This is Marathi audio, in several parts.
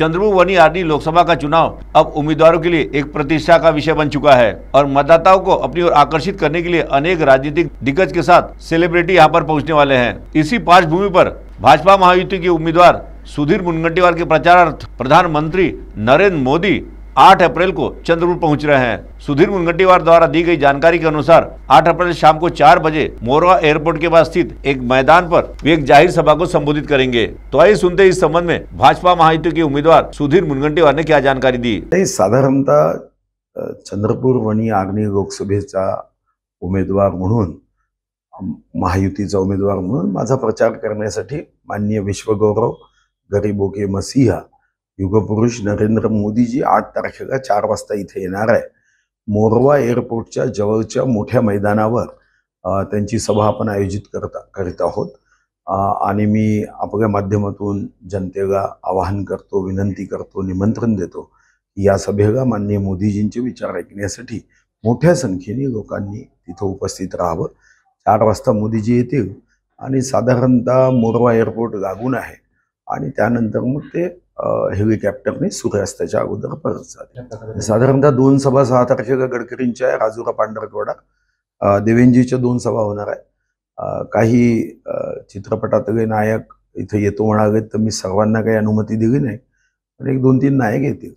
चंद्रपुर वनी आरडी लोकसभा का चुनाव अब उम्मीदवारों के लिए एक प्रतिष्ठा का विषय बन चुका है और मतदाताओं को अपनी ओर आकर्षित करने के लिए अनेक राजनीतिक दिग्गज के साथ सेलिब्रिटी यहां पर पहुंचने वाले हैं। इसी पार्श्वभूमि पर भाजपा महायुति के उम्मीदवार सुधीर मुनगंटीवार के प्रचारार्थ प्रधानमंत्री नरेंद्र मोदी 8 अप्रैल को चंद्रपुर पहुंच रहे हैं। सुधीर मुनगंटीवार द्वारा दी गई जानकारी के अनुसार 8 अप्रैल शाम को 4 बजे मोरवा एयरपोर्ट के पास स्थित एक मैदान पर वे एक जाहिर सभा को संबोधित करेंगे। तो आइए सुनते इस संबंध में भाजपा महायुति के उम्मीदवार सुधीर मुनगंटीवार ने क्या जानकारी दी। साधारणतः चंद्रपूर वणी आर्णी लोकसभेचा उमेदवार म्हणून महायुतीचा उमेदवार म्हणून माझा प्रचार करण्यासाठी माननीय विश्वगौरव गरीबों के मसीहा युगपुरुष नरेंद्र मोदीजी 8 तारखेला 4 वाजता इथे येणार आहे। मोरवा एअरपोर्टच्या जवळच्या मोठ्या मैदानावर त्यांची सभा आपण आयोजित करीत आहोत आणि मी आपल्या माध्यमातून जनतेला आवाहन करतो, विनंती करतो, निमंत्रण देतो या सभेला माननीय मोदीजींचे विचार ऐकण्यासाठी मोठ्या संख्येने लोकांनी तिथे उपस्थित राहावं। 4 वाजता मोदीजी येतील आणि साधारणतः मोरवा एअरपोर्ट लागून आहे आणि त्यानंतर मग ते हेलिकॉप्टरने सूर्यास्ताच्या अगोदर परत जाते। साधारणतः 2 सभा 6 तारखेला गडकरींच्या राजुरा पांढरकवडा देवेंजीच्या 2 सभा होणार आहे। काही चित्रपटातले नायक इथे येतो म्हणाले तर मी सर्वांना काही अनुमती दिली नाही, पण 1-2-3 नायक येतील।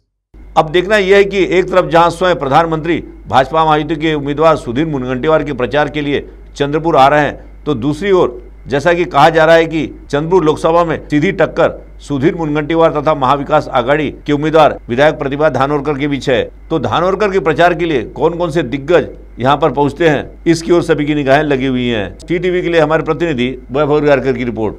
अब देखना यह है कि एक तरफ जहां स्वयं प्रधानमंत्री भाजपा महायुति के उम्मीदवार सुधीर मुनगंटीवार के प्रचार के लिए चंद्रपुर आ रहे हैं, तो दूसरी ओर जैसा कि कहा जा रहा है कि चंद्रपुर लोकसभा में सीधी टक्कर सुधीर मुनगंटीवार तथा महाविकास आघाड़ी के उम्मीदवार विधायक प्रतिभा धानोरकर के बीच है। तो धानोरकर के प्रचार के लिए कौन कौन से दिग्गज यहां पर पहुंचते हैं, इसकी ओर सभी की निगाहें लगी हुई हैं। टीटीवी के लिए हमारे प्रतिनिधि वैभव गारकर की रिपोर्ट।